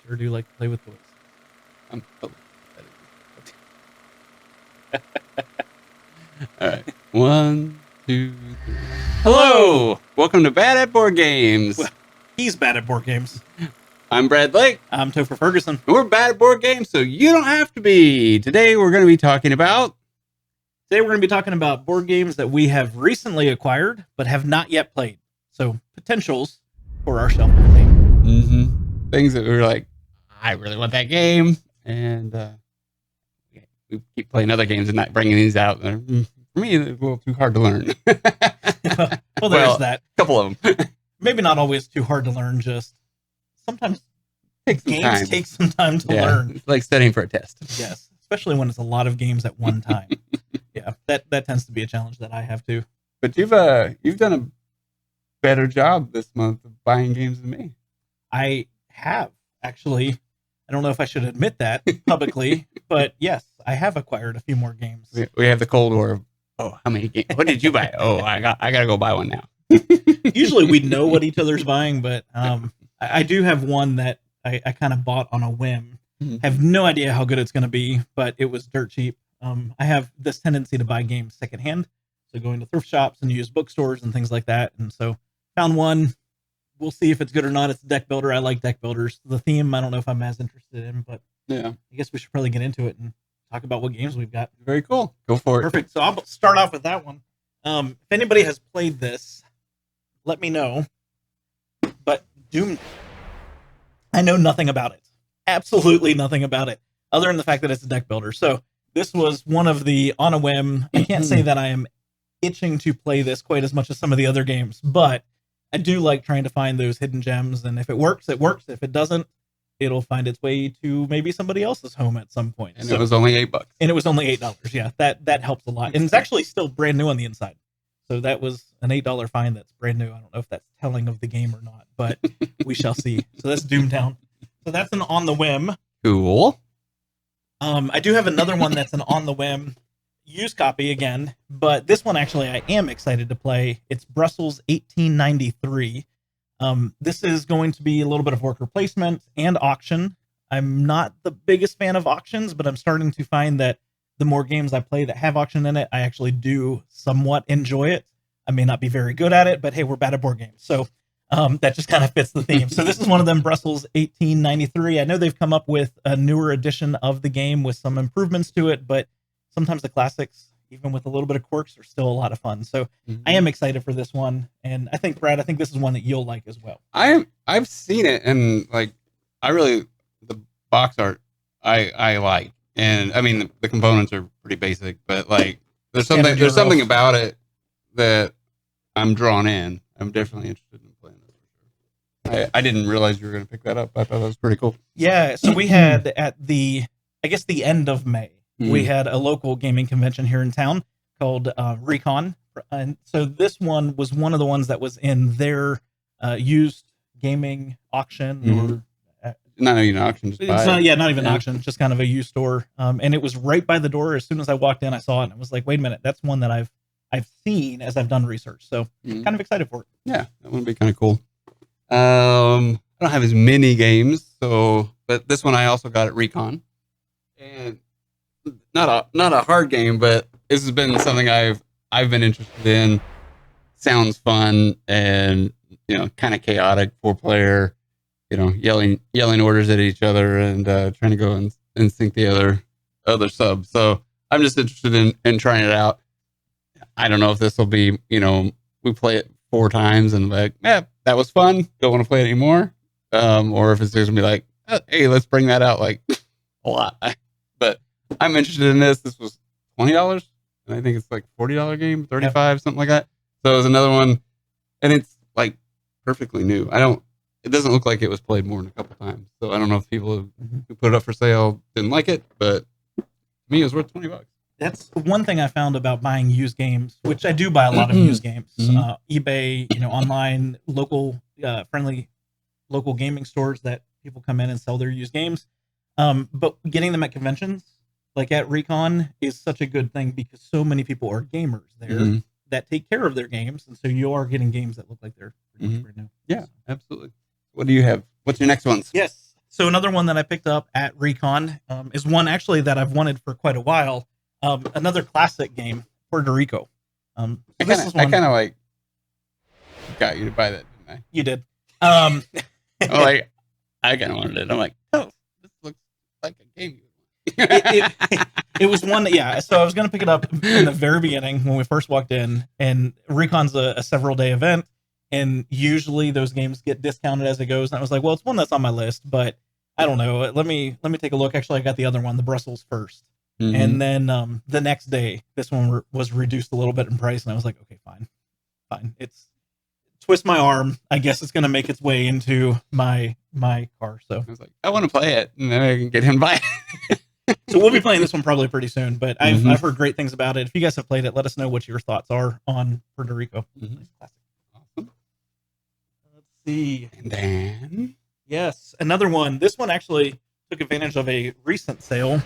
Sure do like to play with toys. Oh, all right. 1, 2, 3. Hello! Welcome to Bad at Board Games. Well, he's bad at board games. I'm Brad Blake. I'm Topher Ferguson. We're bad at board games, so you don't have to be. Today we're going to be talking about board games that we have recently acquired but have not yet played. So potentials for our shelf play. Things that we were like, I really want that game, and we keep playing other games and not bringing these out. For me, it's a little too hard to learn. Well, there's that. A couple of them. Maybe not always too hard to learn. Just sometimes games take some time to learn. It's like studying for a test. Yes, especially when it's a lot of games at one time. Yeah, that tends to be a challenge that I have too. But you've done a better job this month of buying games than me. I have, actually. I don't know if I should admit that publicly, but yes, I have acquired a few more games. We have the Cold War of, how many games? What did you buy? I gotta go buy one now. Usually we know what each other's buying, but I do have one that I kind of bought on a whim. Have no idea how good it's going to be, but it was dirt cheap. I have this tendency to buy games secondhand, so going to thrift shops and used bookstores and things like that. And so found one. We'll see if it's good or not. It's a deck builder. I like deck builders. The theme, I don't know if I'm as interested in, but yeah, I guess we should probably get into it and talk about what games we've got. Very cool. Go for it. Perfect. So I'll start off with that one. If anybody has played this, let me know. But Doom, I know nothing about it. Absolutely nothing about it, other than the fact that it's a deck builder. So this was one of the on a whim. I can't say that I am itching to play this quite as much as some of the other games, but I do like trying to find those hidden gems. And if it works, it works. If it doesn't, it'll find its way to maybe somebody else's home at some point. And it was only $8. And it was only $8. Yeah, that helps a lot. And it's actually still brand new on the inside. So that was an $8 find that's brand new. I don't know if that's telling of the game or not, but we shall see. So that's Doomtown. So that's an on the whim. Cool. I do have another one that's an on the whim used copy again, but this one actually I am excited to play. It's Brussels 1893. This is going to be a little bit of worker placement and auction. I'm not the biggest fan of auctions, but I'm starting to find that the more games I play that have auction in it, I actually do somewhat enjoy it. I may not be very good at it, but hey, we're bad at board games. So that just kind of fits the theme. So this is one of them, Brussels 1893. I know they've come up with a newer edition of the game with some improvements to it, but sometimes the classics, even with a little bit of quirks, are still a lot of fun. So I am excited for this one. And I think, Brad, this is one that you'll like as well. I've seen it, and the box art I like. And I mean, the components are pretty basic, but there's something about it that I'm drawn in. I'm definitely interested in playing this for sure. I didn't realize you were going to pick that up. I thought that was pretty cool. Yeah. So we had at the end of May, we had a local gaming convention here in town called Recon. And so this one was one of the ones that was in their used gaming auction or not even auction. Just not even auction, just kind of a used store. And it was right by the door. As soon as I walked in, I saw it and I was like, wait a minute, that's one that I've seen as I've done research. So kind of excited for it. Yeah, that would be kind of cool. I don't have as many games, but this one I also got at Recon. And not a hard game, but this has been something I've been interested in. Sounds fun and kind of chaotic, 4-player, yelling orders at each other and trying to go and sink the other sub. So I'm just interested in trying it out. I don't know if this will be, we play it 4 times and that was fun. Don't want to play it anymore. Or if it's just gonna be like, hey, let's bring that out a lot. But I'm interested in this. This was $20, and I think it's $40 game, $35, something like that. So it was another one, and it's perfectly new. It doesn't look like it was played more than a couple times. So I don't know if people who put it up for sale didn't like it, but to me, it was worth $20. That's one thing I found about buying used games, which I do buy a lot of used games. eBay, online, local, friendly local gaming stores that people come in and sell their used games. But getting them at conventions, like at Recon, is such a good thing because so many people are gamers there that take care of their games. And so you are getting games that look like they're pretty much brand new. Yeah, absolutely. What do you have? What's your next ones? Yes. So another one that I picked up at Recon is one actually that I've wanted for quite a while. Another classic game, Puerto Rico. I kind of like got you to buy that, didn't I? You did. I'm like, I kind of wanted it. I'm like, oh, this looks like a game. It was one that, yeah. So I was going to pick it up in the very beginning when we first walked in, and Recon's a several day event, and usually those games get discounted as it goes. And I was like, well, it's one that's on my list, but I don't know. Let me take a look. Actually, I got the other one, the Brussels first, and then the next day, this one was reduced a little bit in price, and I was like, okay, fine. It's twist my arm. I guess it's going to make its way into my car. So I was like, I want to play it, and then I can get him to buy it. So we'll be playing this one probably pretty soon, but I've heard great things about it. If you guys have played it, let us know what your thoughts are on Puerto Rico. Nice classic. Awesome. Let's see. And then, yes, another one. This one actually took advantage of a recent sale.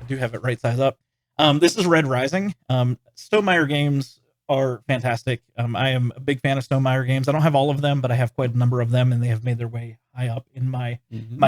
I do have it right size up. This is Red Rising. Stonemaier games are fantastic. I am a big fan of Stonemaier games. I don't have all of them, but I have quite a number of them, and they have made their way high up in my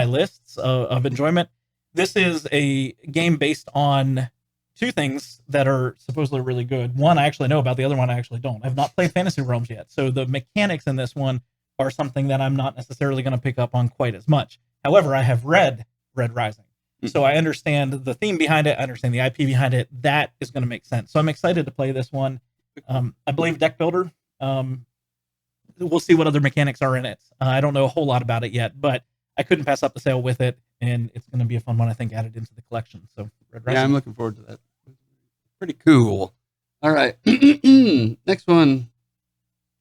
lists of enjoyment. This is a game based on two things that are supposedly really good. One I actually know about, the other one I actually don't. I've not played Fantasy Realms yet, so the mechanics in this one are something that I'm not necessarily going to pick up on quite as much. However, I have read Red Rising, so I understand the theme behind it. I understand the IP behind it. That is going to make sense. So I'm excited to play this one. I believe Deck Builder. We'll see what other mechanics are in it. I don't know a whole lot about it yet, but I couldn't pass up the sale with it, and it's going to be a fun one, I think, added into the collection. So, Red Rising. Yeah, I'm looking forward to that. Pretty cool. All right. Next one.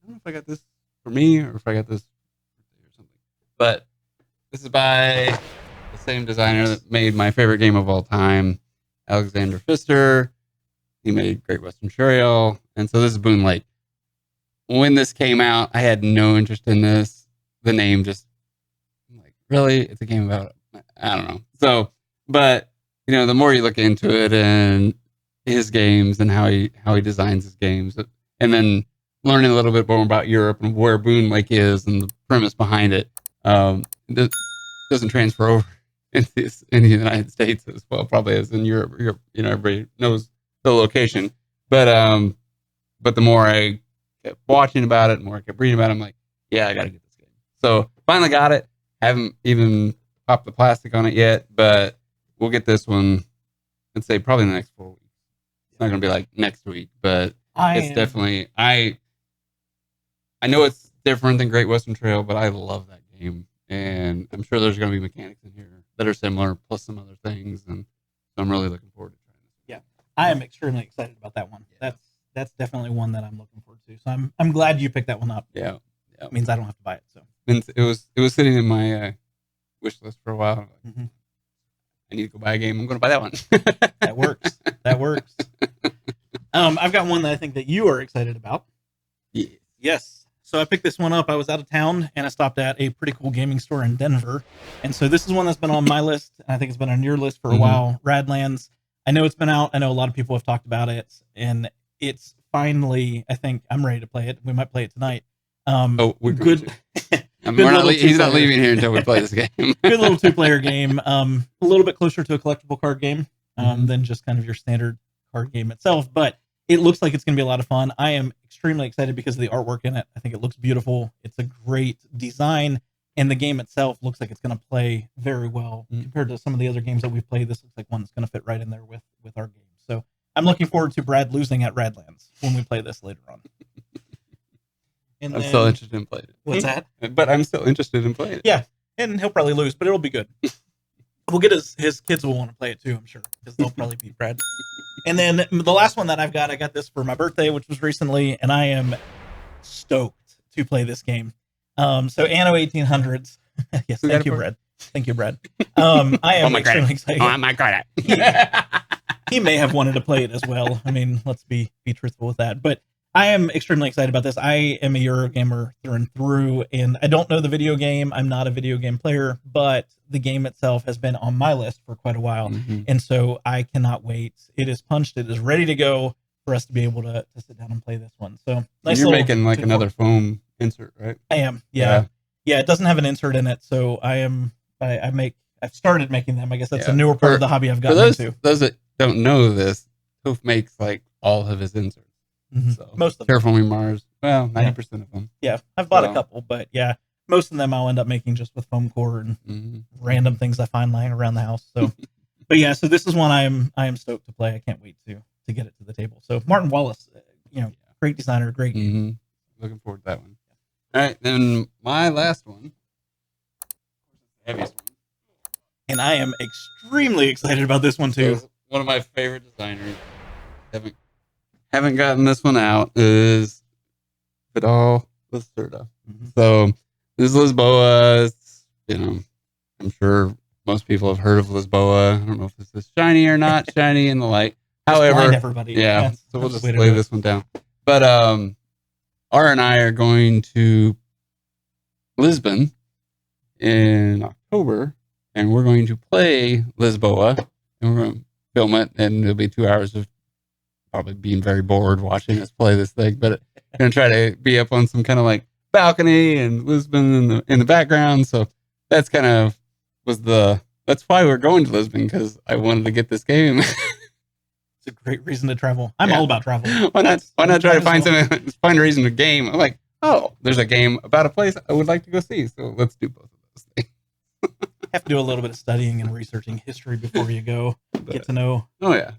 I don't know if I got this for me or if I got this or something. But this is by the same designer that made my favorite game of all time, Alexander Pfister. He made Great Western Trail. And so this is Boon Lake. When this came out, I had no interest in this. The name just, I'm like, really? It's a game about, I don't know. So, but, you know, the more you look into it and his games and how he designs his games, and then learning a little bit more about Europe and where Boon Lake is and the premise behind it, this doesn't transfer over in the United States as well, probably as in Europe. You know, everybody knows the location, but the more I kept watching about it, the more I kept reading about it, I'm like, yeah, I got to get this game. So finally got it. Haven't even popped the plastic on it yet, but we'll get this one. I'd say probably in the next 4 weeks. It's not going to be like next week, but it's definitely, I know it's different than Great Western Trail, but I love that game. And I'm sure there's going to be mechanics in here that are similar, plus some other things. And so I'm really looking forward to trying this. Yeah, I am extremely excited about that one. Yeah. That's definitely one that I'm looking forward to. So I'm glad you picked that one up. Yeah. It means I don't have to buy it. So and it was sitting in my wish list for a while. Like, I need to go buy a game. I'm going to buy that one. That works. That works. I've got one that I think that you are excited about. Yeah. Yes. So I picked this one up. I was out of town and I stopped at a pretty cool gaming store in Denver. And so this is one that's been on my list. And I think it's been on your list for a while. Radlands. I know it's been out. I know a lot of people have talked about it. And it's finally, I think I'm ready to play it. We might play it tonight. We're good. He's not leaving here until we play this game. Good little 2-player game. A little bit closer to a collectible card game than just kind of your standard card game itself. But it looks like it's going to be a lot of fun. I am extremely excited because of the artwork in it. I think it looks beautiful. It's a great design. And the game itself looks like it's going to play very well compared to some of the other games that we've played. This looks like one that's going to fit right in there with our game. So I'm looking forward to Brad losing at Radlands when we play this later on. And I'm still interested in playing it. What's that? But I'm still interested in playing it. Yeah, and he'll probably lose, but it'll be good. We'll get his kids will want to play it too, I'm sure, because they'll probably beat Brad. And then the last one that I got this for my birthday, which was recently, and I am stoked to play this game. So Anno 1800s. Yes, thank you, Brad. Thank you, Brad. I am extremely excited. Oh, my God. He may have wanted to play it as well. I mean, let's be truthful with that. But I am extremely excited about this. I am a Euro gamer through and through, and I don't know the video game. I'm not a video game player, but the game itself has been on my list for quite a while. And so I cannot wait. It is punched. It is ready to go for us to be able to sit down and play this one. So nice. You're making like another foam insert, right? I am. Yeah. It doesn't have an insert in it. So I make I've started making them. I guess that's Yeah. a newer part of the hobby I've For gotten into. those that don't know this, Toph makes like all of his inserts. So Most of them. Careful Me Mars. Well, 90% of them. Yeah, I've bought a couple, but yeah, most of them I'll end up making just with foam core and random things I find lying around the house. So, but yeah, so this is one I am stoked to play. I can't wait to get it to the table. So Martin Wallace, great designer, great game. Looking forward to that one. All right, then my last one, heaviest one, and I am extremely excited about this one too. So one of my favorite designers. Haven't gotten this one out. Is Vidal Lacerda. So this is Lisboa. I'm sure most people have heard of Lisboa. I don't know if this is shiny or not shiny in the light. However, everybody. Yeah. So we'll just lay this one down. But R and I are going to Lisbon in October, and we're going to play Lisboa, and we're going to film it, and it'll be 2 hours of probably being very bored watching us play this thing. But I'm going to try to be up on some kind of like balcony and Lisbon in the background. So that's kind of that's why we're going to Lisbon, because I wanted to get this game. It's a great reason to travel. I'm all about travel. Why not try to find find a reason to game? I'm like, oh, there's a game about a place I would like to go see. So let's do both of those things. Have to do a little bit of studying and researching history before you go. Get to know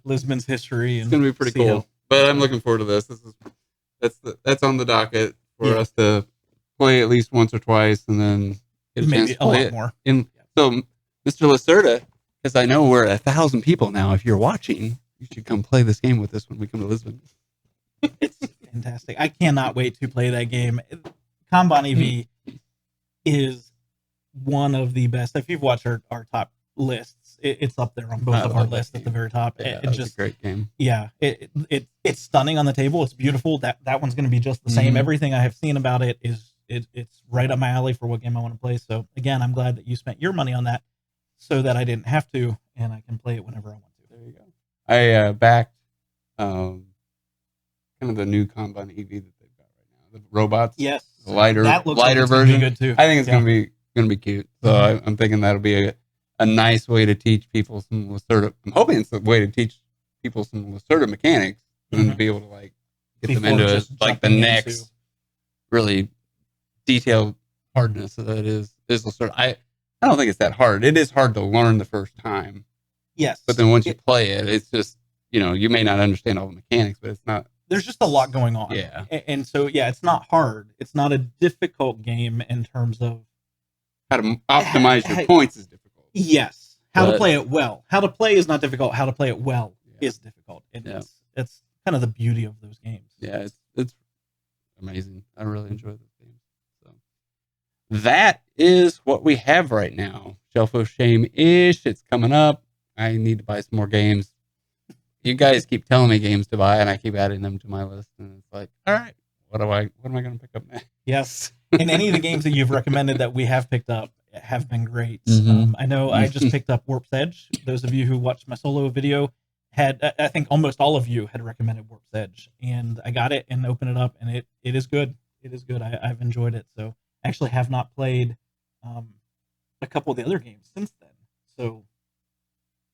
Lisbon's history. And it's gonna be pretty cool. But I'm looking forward to this. That's on the docket for us to play at least once or twice, and then get a chance to play it more. So, Mr. Lacerda, because I know we're 1,000 people now. If you're watching, you should come play this game with us when we come to Lisbon. It's fantastic. I cannot wait to play that game. Kanban EV is one of the best. If you've watched our top lists, it's up there on both of our lists at the very top. Yeah, it's just a great game. Yeah, it's stunning on the table. It's beautiful. That one's going to be just the same. Everything I have seen about it is it's right up my alley for what game I want to play. So again, I'm glad that you spent your money on that so that I didn't have to, and I can play it whenever I want to. There you go. I backed kind of the new Kanban EV that they've got right now. The robots. Yes. The lighter version. Good too. I think it's gonna be cute. So I'm thinking that'll be a nice way to teach people some Lacerda. I'm hoping it's a way to teach people some Lacerda mechanics and to be able to like get them into like the next really detailed hardness that is Lacerda. I don't think it's that hard. It is hard to learn the first time. Yes. But then once you play it, it's just, you may not understand all the mechanics, but it's not. There's just a lot going on. Yeah. And so, it's not hard. It's not a difficult game in terms of how to optimize your points is difficult. Yes. How to play it well. How to play is not difficult. How to play it well is difficult. And it's kind of the beauty of those games. Yeah, it's amazing. I really enjoy those games. So that is what we have right now. Shelf of Shame-ish. It's coming up. I need to buy some more games. You guys keep telling me games to buy, and I keep adding them to my list. And it's like, all right, what am I going to pick up next? Yes. And any of the games that you've recommended that we have picked up have been great. I know I just picked up Warp's Edge. Those of you who watched my solo video I think almost all of you had recommended Warp's Edge, and I got it and opened it up, and it is good. It is good. I've enjoyed it. So I actually have not played a couple of the other games since then. So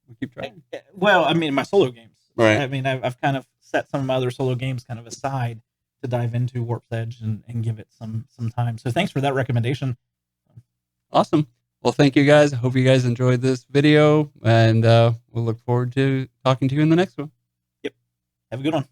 we keep trying. Well, I mean, my solo games. Right. I mean, I've kind of set some of my other solo games kind of aside to dive into Warp's Edge and give it some time. So thanks for that recommendation. Awesome. Well, thank you guys. I hope you guys enjoyed this video, and we'll look forward to talking to you in the next one. Yep. Have a good one.